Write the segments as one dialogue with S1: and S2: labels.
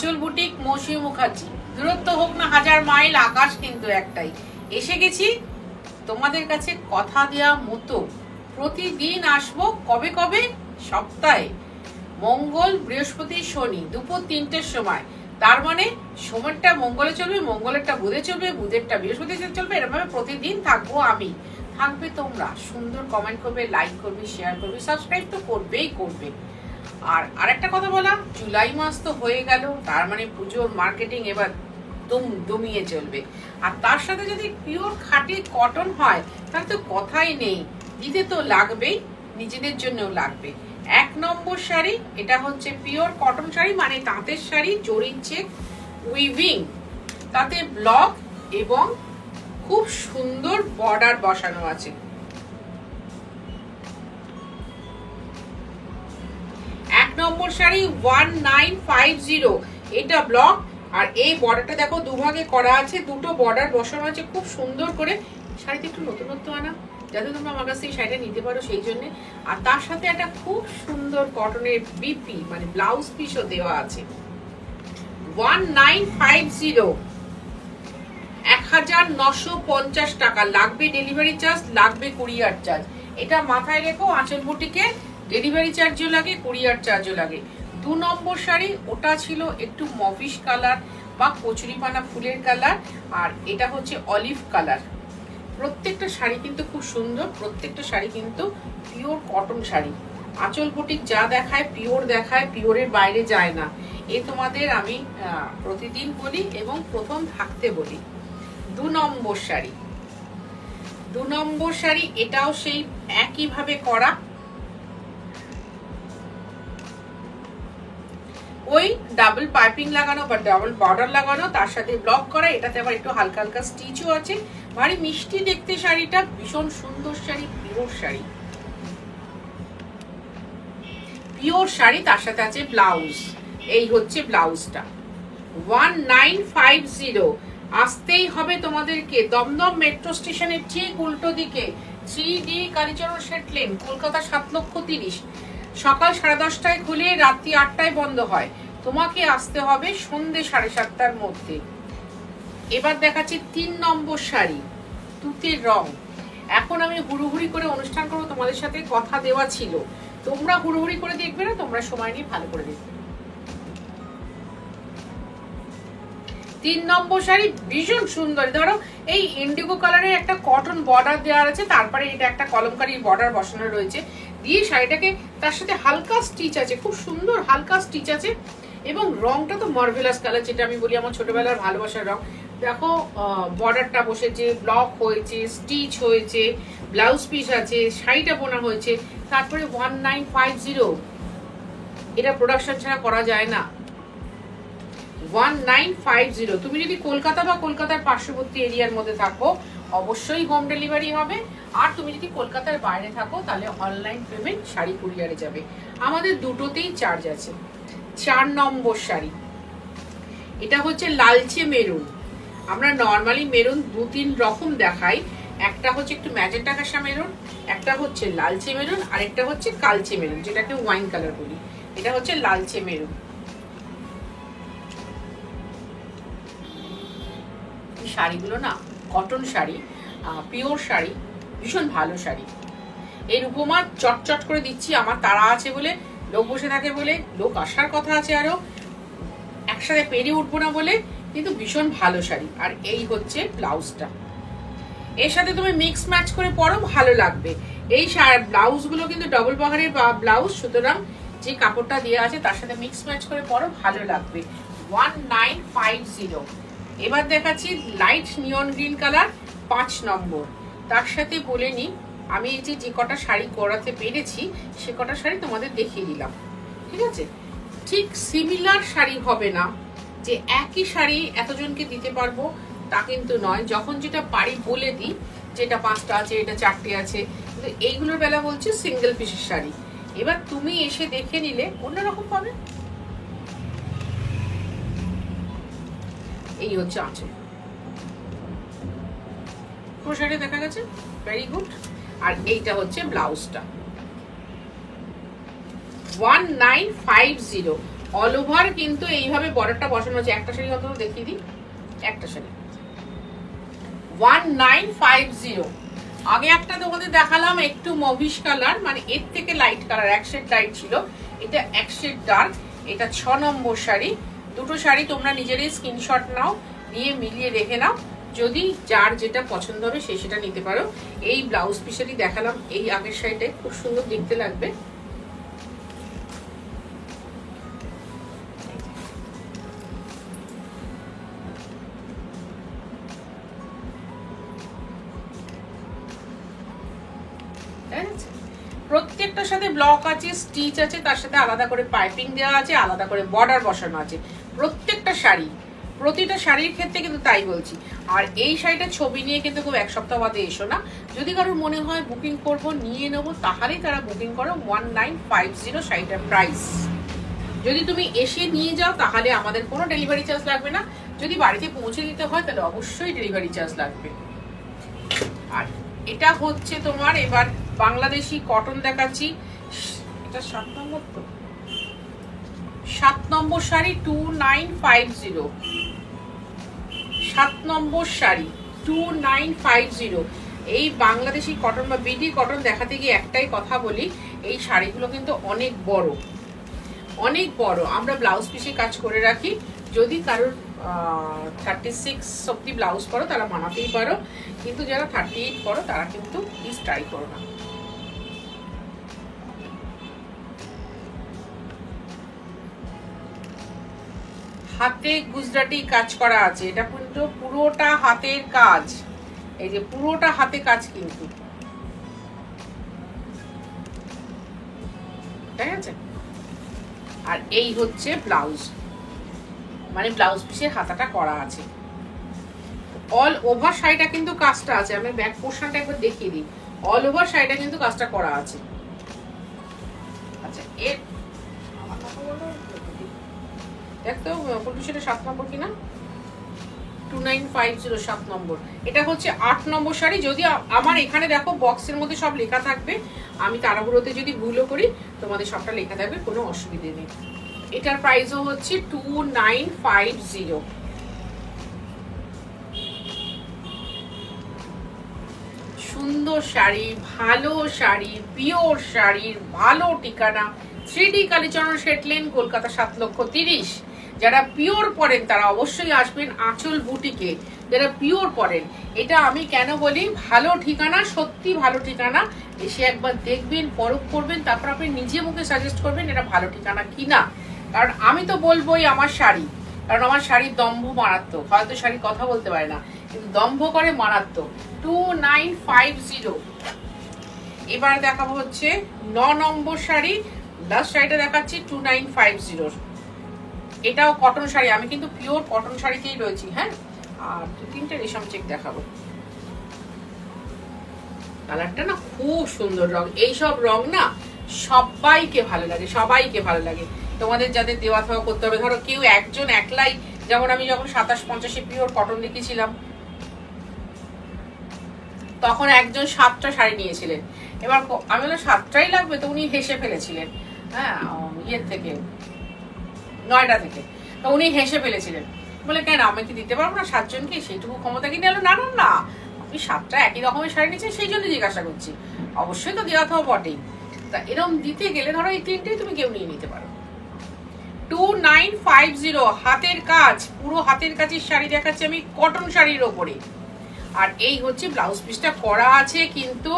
S1: আঁচল বুটিক, মৌসুমী মুখার্জি। দূরত্ব হোক না 1000 মাইল, আকাশ কিন্তু একটাই। এসে গেছি তোমাদের কাছে কথা দেওয়া মতো। প্রতিদিন আসবো। কবে কবে? সপ্তাহে মঙ্গল, বৃহস্পতি, শনি দুপুর 3টের সময়। তার মানে সোমবারটা মঙ্গলে চলবে, মঙ্গলেরটা বুধে চলবে, বুধেরটা বৃহস্পতিতে চলবে। এরকম ভাবে প্রতিদিন থাকবো আমি, থাকবে তোমরা। সুন্দর কমেন্ট করবে, লাইক করবে, শেয়ার করবে, সাবস্ক্রাইব তো করবেই করবে। আর আরেকটা কথা বলা, জুলাই মাস তো হয়ে গেল, তার মানে পুজোর মার্কেটিং এবার দমিয়ে চলবে। আর তার সাথে যদি পিওর খাঁটি কটন হয় তাহলে তো কথাই নেই, দিতে তো লাগবেই, নিজেদের জন্যও লাগবে। 1 নম্বর শাড়ি, এটা হচ্ছে পিওর কটন শাড়ি, মানে তাঁতের শাড়ি, জরির চেক, উইভিং, তাতে ব্লক এবং খুব সুন্দর বর্ডার বসানো আছে। 1 নম্বর শাড়ি 1950, এটা ব্লক। আর এই বর্ডারটা দেখো দুভাগে করা আছে, দুটো বর্ডার বসানো আছে খুব সুন্দর করে। শাড়িতে একটু নতুনত্ব আনা, যাতে তোমরা আমার কাছ থেকে শাড়িটা নিতে পারো সেই জন্য। আর তার সাথে একটা খুব সুন্দর কটনের বিপি মানে ব্লাউজ পিসও দেওয়া আছে। 1950, 1950 টাকা লাগবে। ডেলিভারি চার্জ লাগবে, কুরিয়ার চার্জ। এটা মাথায় রেখো, আঁচল বুটিকে ডেলিভারি চার্জও লাগে, কুরিয়ার চার্জও লাগে। 2 নম্বর শাড়ি, ওটা ছিল একটু মভিশ কালার বা কচুরিপানা ফুলের কালার, আর এটা হচ্ছে অলিভ কালার। প্রত্যেকটা শাড়ি কিন্তু খুব সুন্দর, প্রত্যেকটা শাড়ি কিন্তু পিওর কটন শাড়ি। আঁচল বুটিক যা দেখায় পিওর দেখায়, পিওরের বাইরে যায় না। এ তোমাদের আমি প্রতিদিন বলি এবং প্রথম থাকতে বলি। 2 নম্বর শাড়ি, 2 নম্বর শাড়ি, এটাও সেই একইভাবে করা, ওই ডাবল পাইপিং লাগানো বা ডাবল বর্ডার লাগানো, তার সাথে ব্লক করা। এটাতে আবার একটু হালকা হালকা স্টিচও আছে। ভারী মিষ্টি দেখতে শাড়িটা, ভীষণ সুন্দর শাড়ি, পিওর শাড়ি, পিওর শাড়ি। তার সাথে আছে ব্লাউজ, এই হচ্ছে ব্লাউজটা। 1950, আসতেই হবে তোমাদেরকে দমদম মেট্রো স্টেশনের ঠিক উল্টো দিকে, 3D কালীচরণ শেট লেন, কলকাতা 7,30,000। সকাল 10:30টায় খুলে রাত্রি 8টায় বন্ধ হয়। তোমাকে আসতে হবে সন্ধ্যে 7:30টার মধ্যে। এবার দেখাচ্ছি 3 নম্বর শাড়ি, তুতের রং। এখন আমি হুড়ুহুড়ি করে অনুষ্ঠান করবো, তোমাদের সাথে কথা দেওয়া ছিল। তোমরা হুড়ুহুড়ি করে দেখবে না, তোমরা সময় নিয়ে ভালো করে দেখবে। 3 নম্বর শাড়ি ভীষণ সুন্দর। ধরো এই ইন্ডিগো কালারের একটা কটন বর্ডার দেওয়া আছে, তারপরে এটা একটা কলমকারী বর্ডার বসানো রয়েছে, দিয়ে শাড়িটাকে তার সাথে হালকা স্টিচ আছে, খুব সুন্দর হালকা স্টিচ আছে। এবং রংটা তো মার্ভেলাস কালার, যেটা আমি বলি আমার ছোটবেলার ভালোবাসার রং। দেখো বর্ডারটা বসেছে, ব্লক হয়েছে, স্টিচ হয়েছে, ব্লাউজ পিস আছে, শাড়িটা বোনা হয়েছে। তারপরে 1950, এটা প্রোডাকশন ছাড়া করা যায় না। 1950, তুমি যদি কলকাতা বা কলকাতার পার্শ্ববর্তী এরিয়ার মধ্যে থাকো অবশ্যই হোম ডেলিভারি হবে। আর তুমি যদি কলকাতার বাইরে থাকো তাহলে অনলাইন পেমেন্ট, শাড়ি কুরিয়ারে যাবে। আমাদের দুটোতেই চার্জ আছে। 4 নম্বর শাড়ি, এটা হচ্ছে লালচে মেরুন। আমরা নর্মালি মেরুন 2-3 রকম দেখাই, একটা হচ্ছে একটু ম্যাজেন্টা কাঁসা মেরুন, একটা হচ্ছে লালচে মেরুন, আর একটা হচ্ছে কালচে মেরুন, যেটাকে ওয়াইন কালার বলি। এটা হচ্ছে লালচে মেরুন। শাড়িগুলো না কটন শাড়ি, পিওর শাড়ি, ভীষণ ভালো শাড়ি। এই উপমা চটচট করে দিচ্ছি, আমার তাড়া আছে বলে, লোক বসে থাকে বলে, লোক আসার কথা আছে আরো, একসাথে পেরিয়ে উঠবো না বলে, কিন্তু ভীষণ ভালো শাড়ি। আর এই হচ্ছে ব্লাউজটা, এর সাথে তুমি মিক্স ম্যাচ করে পরো, ভালো লাগবে। এই ব্লাউজ গুলো কিন্তু ডবল পাহাড়ের ব্লাউজ, সুতরাং যে কাপড়টা দেওয়া আছে তার সাথে মিক্স ম্যাচ করে পরো, ভালো লাগবে। 1950। এবার দেখাচ্ছি লাইট নিয়ন গ্রিন কালার, 5 নম্বর। তার সাথে বলে নি, আমি এই যে কটা শাড়ি করাতে পেরেছি সে কটা শাড়ি তোমাদের দেখিয়ে দিলাম, ঠিক আছে? ঠিক সিমিলার শাড়ি হবে না, যে একই শাড়ি এতজনকে দিতে পারবো তা কিন্তু নয়। যখন যেটা পারি বলে দিই, যেটা 5টা আছে, এটা 4টে আছে, কিন্তু এইগুলোর বেলা বলছি সিঙ্গেল পিসের শাড়ি। এবার তুমি এসে দেখে নিলে অন্যরকম পাবে। এই হচ্ছে আঁচল, পুরো শাড়ি দেখা গেছে, ভেরি গুড। আর এইটা হচ্ছে ব্লাউজটা। 1950, অল ওভার কিন্তু এইভাবে বর্ডারটা বসানো আছে। একটা শাড়ি অন্তত দেখিয়ে দিই, একটা শাড়ি 1950। আগে একটা তোমাদের দেখালাম একটু মভিশ কালার, মানে এর থেকে লাইট কালার, এক শেড লাইট ছিল, এটা এক শেড ডার্ক। এটা 6 নম্বর শাড়ি। দুটো শাড়ি তোমরা নিজেরই স্ক্রিনশট নাও, নিয়ে মিলিয়ে রেখে নাও, যদি যার যেটা পছন্দ হবে সে সেটা নিতে পারো। এই ব্লাউজ পিসেরই দেখালাম, এই আগের শাড়িটাই খুব সুন্দর দেখতে লাগবে। প্রত্যেকটার সাথে ব্লক আছে, স্টিচ আছে, তার সাথে আলাদা করে পাইপিং দেওয়া আছে, আলাদা করে বর্ডার বসানো আছে প্রত্যেকটা শাড়ি। প্রতিটা শাড়ির ক্ষেত্রে কিন্তু তাই বলছি। আর এই শাড়িটার ছবি নিয়ে কিন্তু খুব এক সপ্তাহ বাদে এসো না। যদি কারোর মনে হয় বুকিং করব, নিয়ে নেবো, তাহলেই তারা বুকিং করো। 1950 শাড়িটার প্রাইস। যদি তুমি এসে নিয়ে যাও তাহলে আমাদের কোনো ডেলিভারি চার্জ লাগবে না। যদি বাড়িতে পৌঁছে দিতে হয় তাহলে অবশ্যই ডেলিভারি চার্জ লাগবে। আর এটা হচ্ছে তোমার এবার বাংলাদেশি কটন দেখাচ্ছি। এটা 7 নম্বর, তো 7 নম্বর শাড়ি 2950। 7 নম্বর শাড়ি 2950। এই বাংলাদেশি কটন বা বিডি কটন দেখাতে গিয়ে একটাই কথা বলি, এই শাড়িগুলো কিন্তু অনেক বড়, অনেক বড়। আমরা ব্লাউজ পিসে কাজ করে রাখি। যদি কারোর 36 অব্দি ব্লাউজ পরো তারা মানাতেই পারো, কিন্তু যারা 38 পরো তারা কিন্তু প্লিজ ট্রাই করো না। হাতে গুজরাটি কাজ করা আছে, এটা কিন্তু পুরোটা হাতের কাজ। এই যে পুরোটা হাতে কাজ কিন্তু, ঠিক আছে। আর এই হচ্ছে ব্লাউজ, মানে ব্লাউজ পিসের হাতাটা করা আছে। অল ওভার শাড়িটা কিন্তু কাজটা আছে। আমি ব্যাক পোর্শনটা একবার দেখিয়ে দিই। অল ওভার শাড়িটা কিন্তু কাজটা করা আছে। আচ্ছা, এর দেখতো কোনটা, সেটা 7 নম্বর কিনা, 2950 7 নম্বর। এটা হচ্ছে 8 নম্বর শাড়ি। যদি আমার এখানে দেখো বক্সের মধ্যে সব লেখা থাকবে, আমি তাড়াহুড়োতে যদি ভুলও করি তোমাদের সবটা লেখা থাকবে, কোনো অসুবিধে নেই। এটার প্রাইসও হচ্ছে 2950। সুন্দর শাড়ি, ভালো শাড়ি, পিওর শাড়ির ভালো ঠিকানা 3D কালীচরণ শেট লেন, কলকাতা 7,30,000। যারা পিওর পরেন তারা অবশ্যই আসবেন আঁচল বুটিকে, যারা পিওর পরেন। এটা আমি কেন বলি, ভালো ঠিকানা, সত্যি ভালো ঠিকানা। এসে একবার দেখবেন, পরখ করবেন, তারপর আপনি নিজে মুখে সাজেস্ট করবেন এটা ভালো ঠিকানা কিনা। কারণ আমি তো বলবোই আমার শাড়ি, কারণ আমার শাড়ির দম্ভ মারাত্মক। হয়তো শাড়ি কথা বলতে পারে না, কিন্তু দম্ভ করে মারাত্মক। 2950। এবার দেখাবো হচ্ছে 9 নম্বর শাড়ি। লাস্ট শাড়িটা দেখাচ্ছি 2950। এটাও কটন শাড়ি, আমি কিন্তু পিওর কটন শাড়িতেই রয়েছি। হ্যাঁ, আর 2-3টে রেশম চেক দেখাবো। কালারটা না খুব সুন্দর রং। এইসব রং না সবাইকে ভালো লাগে, সবাইকে ভালো লাগে। তোমাদের যাদের দেওয়া থাওয়া করতে হবে, ধরো কেউ একজন একলাই, যেমন আমি যখন 2750 পিওর কটন লিখেছিলাম তখন একজন 7টা শাড়ি নিয়েছিলেন। এবার আমি বললাম 7টাই লাগবে, তো উনি হেসে ফেলেছিলেন। হ্যাঁ, ইয়ের থেকে, নয়ডা থেকে। তো উনি হেসে ফেলেছিলেন, বলে কেন আমি কি দিতে পারবো না 7 জনকে, সেইটুকু ক্ষমতা কি নিল? না না না, আপনি 7টা একই রকমের শাড়ি নিচ্ছেন সেই জন্য জিজ্ঞাসা করছি। অবশ্যই তো দেওয়া থাও বটেই। তা এরকম দিতে গেলে ধরো এই 3টেই তুমি কেউ নিয়ে নিতে পারো। 2950 হাতের কাজ, পুরো হাতের কাজের শাড়ি দেখাচ্ছি আমি কটন শাড়ির ওপরে। আর এই হচ্ছে ব্লাউজ পিসটা করা আছে, কিন্তু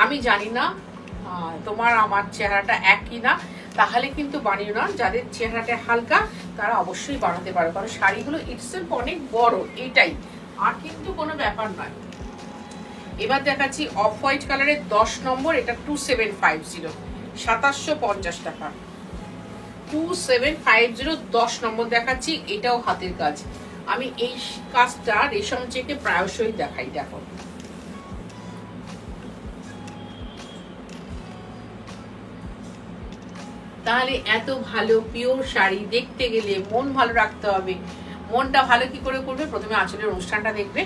S1: আমি জানি না তোমার আমার চেহারাটা এক কিনা, তাহলে কিন্তু বানিও না। যাদের চেহারাটা হালকা তারা অবশ্যই বানাতে পারো, কারণ শাড়িগুলো ইটসেলফ অনেক বড়, এটাই, আর কিন্তু কোনো ব্যাপার নয়। এবার দেখাচ্ছি অফ হোয়াইট কালারের 10 নম্বর। এটা 2750, 2750 টাকা। 2750 10 নম্বর দেখাচ্ছি। এটাও হাতের কাজ। আমি এই কাজটা রেশম চেকে প্রায়শই দেখাই। দেখো, তাহলে এত ভালো পিওর শাড়ি দেখতে গেলে মন ভালো রাখতে হবে। মনটা ভালো কি করে করবে? প্রথমে আঁচলের অনুষ্ঠানটা দেখবে,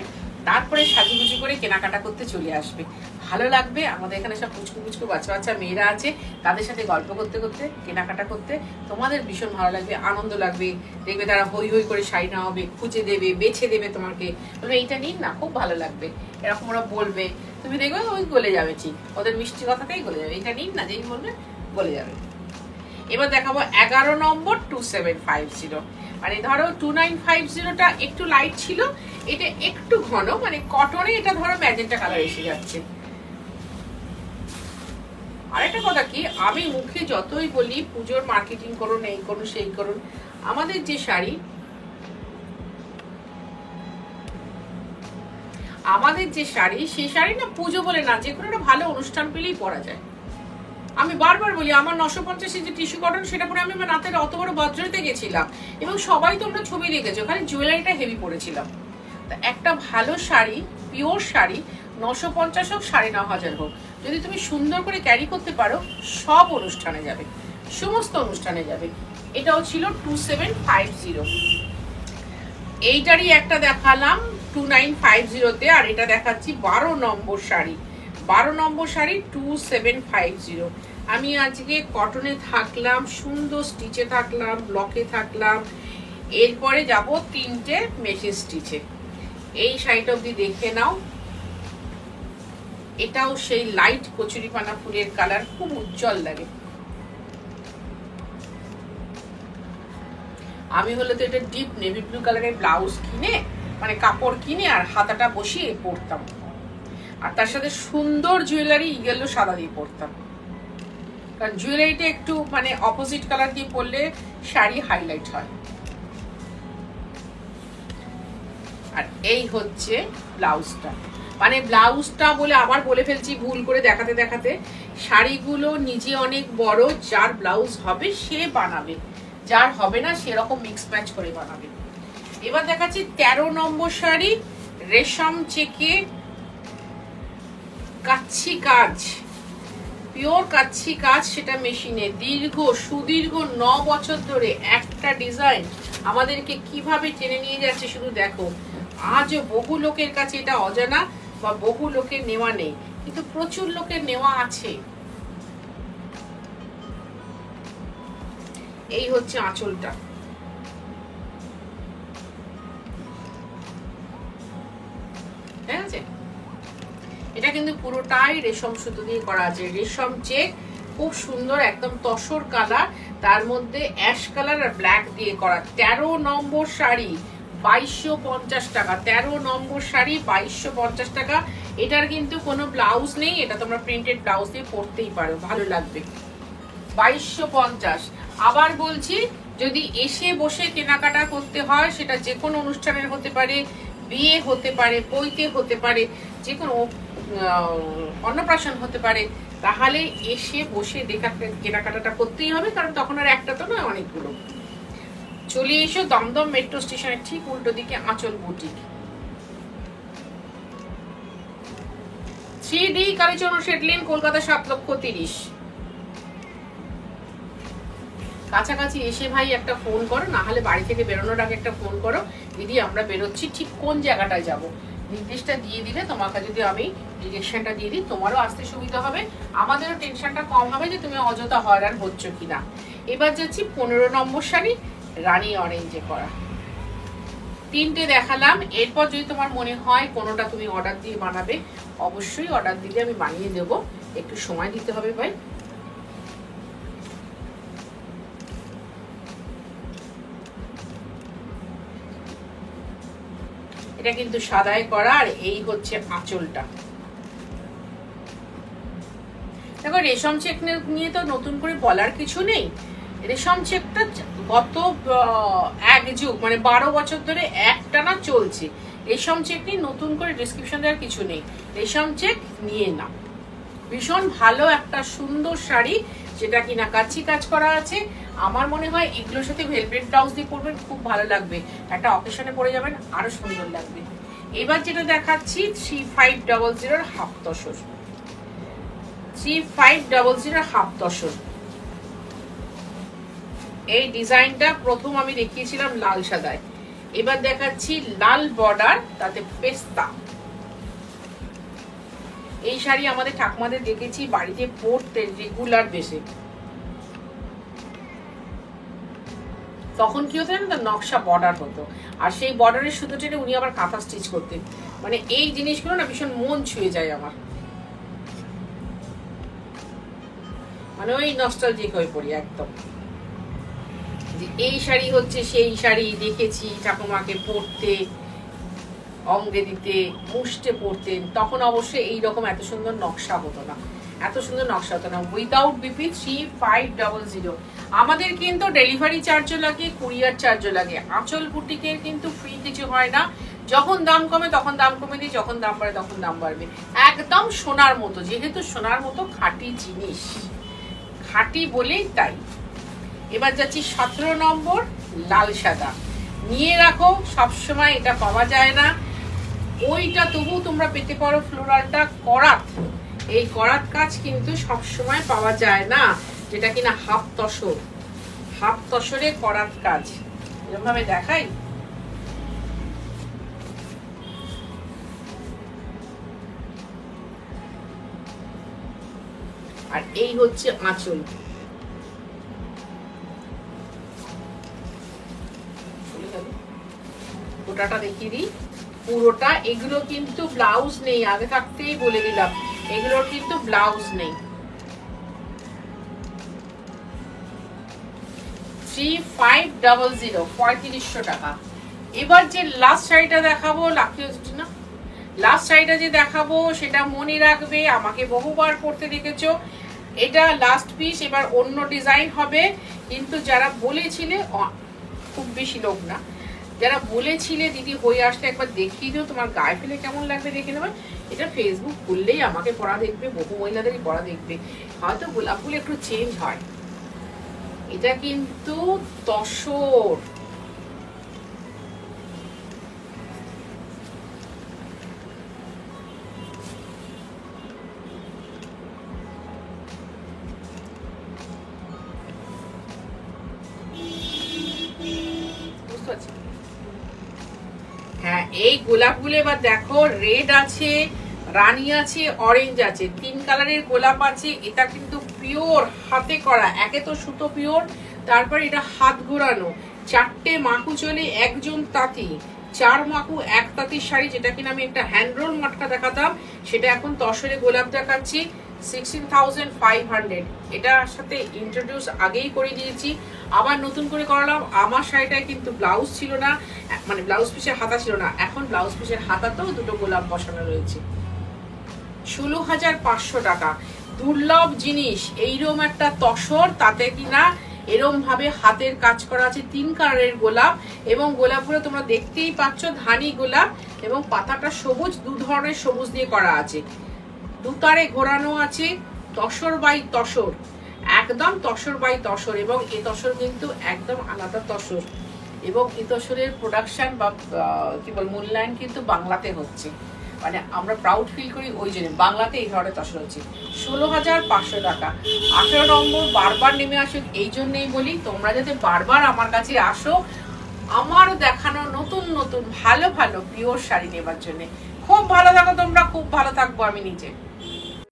S1: তারপরে সাজুগুজু করে কেনাকাটা করতে চলে আসবে, ভালো লাগবে। আমাদের এখানে সব পুচকু পুচকু বাচ্চা বাচ্চা মেয়েরা আছে, তাদের সাথে গল্প করতে করতে কেনাকাটা করতে তোমাদের ভীষণ ভালো লাগবে, আনন্দ লাগবে। দেখবে তারা হই হই করে শাড়ি নামাবে, খুঁজে দেবে, বেছে দেবে, তোমাকে বলবে এইটা নিন না, খুব ভালো লাগবে, এরকম ওরা বলবে। তুমি দেখবে ওই গলে যাবে, ঠিক ওদের মিষ্টি কথাতেই গলে যাবে, এইটা নিন না যেই বলবে গলে যাবে। এবার দেখাবো 11 নম্বর 2750। মানে ধরো 2950টা একটু লাইট ছিল, এটা একটু ঘন, মানে কটনে এটা ধরো ম্যাজেন্টা কালার এসে যাচ্ছে। আরেকটা কথা কি, আমি মুখে যতই বলি পুজোর মার্কেটিং করুন, এই করুন সেই করুন, আমাদের যে শাড়ি, সেই শাড়ি না পুজো বলে না, যে কোনো একটা ভালো অনুষ্ঠান পেলেই পরা যায়। আমি বারবার বলি, আমার 950 যে টিস্যু কটন, সেটা পরে আমি আমার রাতের অত বড় বজ্রতে গেছিলাম, এবং সবাই তোমরা ছবি দেখেছো, খালি জুয়েলারিটা হেভি পরেছিলাম। তা একটা ভালো শাড়ি, পিওর শাড়ি, 950 হোক 9,500 হোক, যদি তুমি সুন্দর করে ক্যারি করতে পারো, সব অনুষ্ঠানে যাবে, সমস্ত অনুষ্ঠানে যাবে। এটাও ছিল 2750। এইটারই একটা দেখালাম 2950তে, আর এটা দেখাচ্ছি 12 নম্বর শাড়ি। 12 নম্বর শাড়ি 2750। আমি আজকে কটনে থাকলাম, সুন্দর স্টিচে থাকলাম, ব্লকে থাকলাম, এরপরে যাব 3টে মেশিন স্টিচে। এই শাড়িটা অবধি দেখে নাও, এটাও সেই লাইট কচুরিপানা ফুলের কালার, খুব উজ্জ্বল লাগে। আমি হলে তো এটা ডিপ নেভি ব্লু কালারের ব্লাউজ কিনে, মানে কাপড় কিনে আর হাতাটা বসিয়ে পরতাম, আর তার সাথে সুন্দর জুয়েলারি ইয়েলো সাদা দিয়ে পরতাম, কারণ জুয়েলারিটা একটু মানে অপোজিট কালার দিয়ে পরলে শাড়ি হাইলাইট হয়। আর এই হচ্ছে ব্লাউজটা, মানে ব্লাউজটা বলে আবার বলে ফেলছি ভুল করে দেখাতে দেখাতে, শাড়িগুলো নিজে অনেক বড়, যার ব্লাউজ হবে সে বানাবে, যার হবে না সেরকম মিক্স ম্যাচ করে বানাবে। এবার দেখাচ্ছি 13 নম্বর শাড়ি, রেশম চেকে কাচ্ছি কাজ, পিওর কাচ্ছি কাজ, সেটা মেশিনে, সুদীর্ঘ 9 বছর ধরে একটা ডিজাইন আমাদেরকে কিভাবে টেনে নিয়ে যাচ্ছে শুধু দেখো। আজও বহু লোকের কাছে এটা অজানা, বা বহু লোকের নেওয়া নেই, কিন্তু প্রচুর লোকের নেওয়া আছে। এই হচ্ছে আঁচলটা, ঠিক আছে? এটা কিন্তু পুরোটাই রেশম সুতো দিয়ে করা আছে, রেশম চেক, খুব সুন্দর, একদম তসর কালার, তার মধ্যে অ্যাশ কালার আর ব্ল্যাক দিয়ে করা। 13 নম্বর শাড়ি 2250 টাকা, 13 নম্বর শাড়ি 2250 টাকা। এটার কিন্তু কোনো ব্লাউজ নেই, এটা তোমরা প্রিন্টেড ব্লাউজ দিয়ে পরতেই পারো, ভালো লাগবে। 2250। আবার বলছি, যদি এসে বসে কেনাকাটা করতে হয়, সেটা যে কোনো অনুষ্ঠানের হতে পারে, বিয়ে হতে পারে, পৈতে হতে পারে, যে কোনো অন্নপ্রাশন হতে পারে, তাহলে এসে বসে কেনাকাটাটা করতেই হবে, কারণ তখন আর একটা তো নয়, অনেকগুলো। চলে এসো দমদম মেট্রো স্টেশনের ঠিক উল্টো দিকে আঁচল বুটিক। 3D কালীচরণ শেটলিন, কলকাতা 7,30,000। কাছাকাছি এসে ভাই একটা ফোন করো, না হলে বাড়ি থেকে বেরোনোর আগে একটা ফোন করো, দিদি আমরা বেরোচ্ছি, ঠিক কোন জায়গাটায় যাব, নির্দেশটা দিয়ে দিলে তোমাকে যদি আমি ডিরেকশনটা দিয়ে দিই, তোমারও আসতে সুবিধা হবে, আমাদেরও টেনশনটা কম হবে যে তুমি অযথা হয়রান হচ্ছ কিনা। এবার যাচ্ছি 15 নম্বর শাড়ি, রানী অরেঞ্জে করা। 3টে দেখালাম, এরপর যদি তোমার মনে হয় কোনোটা তুমি অর্ডার দিয়ে বানাবে, অবশ্যই অর্ডার দিলে আমি বানিয়ে দেবো, একটু সময় দিতে হবে ভাই। এটা কিন্তু সাদায় করা, আর এই হচ্ছে আঁচলটা। দেখো রেশম চেক নিয়ে তো নতুন করে বলার কিছু নেই, রেশম চেকটা গত 1 যুগ মানে 12 বছর ধরে একটানা চলছে। রেশম চেক নিয়ে নতুন করে ডিসক্রিপশন দেওয়ার কিছু নেই, রেশম চেক নিয়ে না। ভীষণ ভালো একটা সুন্দর শাড়ি, যেটা কিনা কাচ্ছি কাজ করা আছে। আমার মনে হয় এগুলোর সাথে ভেলভেট ব্লাউজ দিয়ে পরবেন, খুব ভালো লাগবে, একটা অকেশনে পরে যাবেন, আরো সুন্দর লাগবে। এবার যেটা দেখাচ্ছি 3500 হাফ তসর, 3500 হাফ তসর। এই ডিজাইনটা প্রথম আমি দেখিয়েছিলাম লাল সাদায়, এবার দেখাচ্ছি লাল বর্ডার, তাতে পেস্তা, এই শাড়ি আমাদের ঠাকুমাদের দেখেছি বাড়িতে পরতে রেগুলার বেসে। তখন কি হতো না, নকশা বর্ডার হতো, আর সেই বর্ডারের সুতো টেনে উনি আবার কাঁথা স্টিচ করতেন। মানে এই জিনিসগুলো না ভীষণ মন ছুঁয়ে যায় আমার, মানে ওই নস্টালজিক হয়ে পড়ি একদম, যে এই শাড়ি হচ্ছে সেই শাড়ি দেখেছি ঠাকুমাকে পরতে, অঙ্গে দিতে, মুষ্টে পরতেন। তখন অবশ্যই এইরকম এত সুন্দর নকশা হতো না, এত সুন্দর নকশা হতো না। Without BP 3500। আমাদের কিন্তু ডেলিভারি চার্জও লাগে, কুরিয়ার চার্জও লাগে। আঁচল বুটিকের কিন্তু ফ্রি কিছু হয় না, যখন দাম কমে তখন দাম কমে দিই, যখন দাম বাড়ে তখন দাম বাড়বে। একদম সোনার মতো, যেহেতু সোনার মতো খাঁটি জিনিস, খাঁটি বলেই তাই। এবার যাচ্ছি 17 নম্বর, লাল সাদা। নিয়ে রাখো, সবসময় এটা পাওয়া যায় না, ওইটা তবু তোমরা পেতে পারো ফ্লোরালটা করাত। এই করাত কাজ কিন্তু সবসময় পাওয়া যায় না, যেটা কিনা হাফ তসর, হাফ তসরে করাত কাজ। এরকম ভাবে দেখাই, আর এই হচ্ছে আঁচল। ওটাটা দেখিয়ে দিই পুরোটা। এগুলো কিন্তু ব্লাউজ নেই, আগে থাকতেই বলে দিলাম, এগুলোর কিন্তু ব্লাউজ নেই। 3500, 3500 টাকা। এবার যে লাস্ট শাড়িটা দেখাবো, লাস্ট শাড়িটা যে দেখাবো সেটা মনে রাখবে, আমাকে বহুবার পরতে দেখেছো। এটা লাস্ট পিস, এবার অন্য ডিজাইন হবে। কিন্তু যারা বলেছিলে, খুব বেশি লোক না, যারা বলেছিলে দিদি হয়ে আসতে একবার দেখিয়ে দিও, তোমার গায়ে ফেলে কেমন লাগবে দেখে নেবে। এটা ফেসবুক খুললেই আমাকে পড়া দেখবে, বহু মহিলাদেরই পড়া দেখবে। হয়তো গোলাপ ফুল একটু চেঞ্জ হয়। এটা কিন্তু তসর, হ্যাঁ। এই গোলাপগুলো এবার দেখো, রেড আছে, রানী আছে, অরেঞ্জ আছে, 3 কালারের গোলাপ আছে। এটা কিন্তু পিওর হাতে করা, একে তো সুতো পিওর, তারপর এটা হাত ঘোরানো। 4টে মাকু চলে, একজন তাঁতি, 4 মাকু 1 তাঁতির শাড়ি, যেটা কিনা আমি একটা হ্যান্ড রোল মটকা দেখাতাম, সেটা এখন তসরে গোলাপ দেখাচ্ছি। 16,500। এটার সাথে ইন্ট্রোডিউস আগেই করে দিয়েছি, আবার নতুন করে করালাম। আমার শাড়িটায় কিন্তু ব্লাউজ ছিল না, মানে ব্লাউজ পিসের হাতা ছিল না, এখন ব্লাউজ পিসের হাতাতেও দুটো গোলাপ বসানো রয়েছে। 16,500 টাকা। দুর্লভ জিনিস, এইরকম একটা তসর, তাতে কিনা এরম ভাবে হাতের কাজ করা আছে, 3 কালারের গোলাপ। এবং গোলাপগুলো তোমরা দেখতেই পাচ্ছ, ধানি গোলাপ, এবং পাতাটা সবুজ, 2 ধরনের সবুজ দিয়ে করা আছে, 2 তারে ঘোরানো আছে। তসর বাই তসর, একদম তসর বাই তসর। এবং এই তসর কিন্তু একদম আলাদা তসর, এবং এই তসরের প্রোডাকশন বা কি বল মূল্যায়ন কিন্তু বাংলাতে হচ্ছে। মানে আমরা প্রাউড ফিল করি ওই জন্য, বাংলাতে এই ধরনের তসর হচ্ছে। 16,500 টাকা। 18 নম্বর, বারবার নেমে আসো, এই জন্যই বলি তোমরা যাতে বারবার আমার কাছে আসো, আমারও দেখানো নতুন নতুন ভালো ভালো পিওর শাড়ি নেবার জন্য। খুব ভালো থাকো তোমরা, খুব ভালো থাকবো আমি নিজে।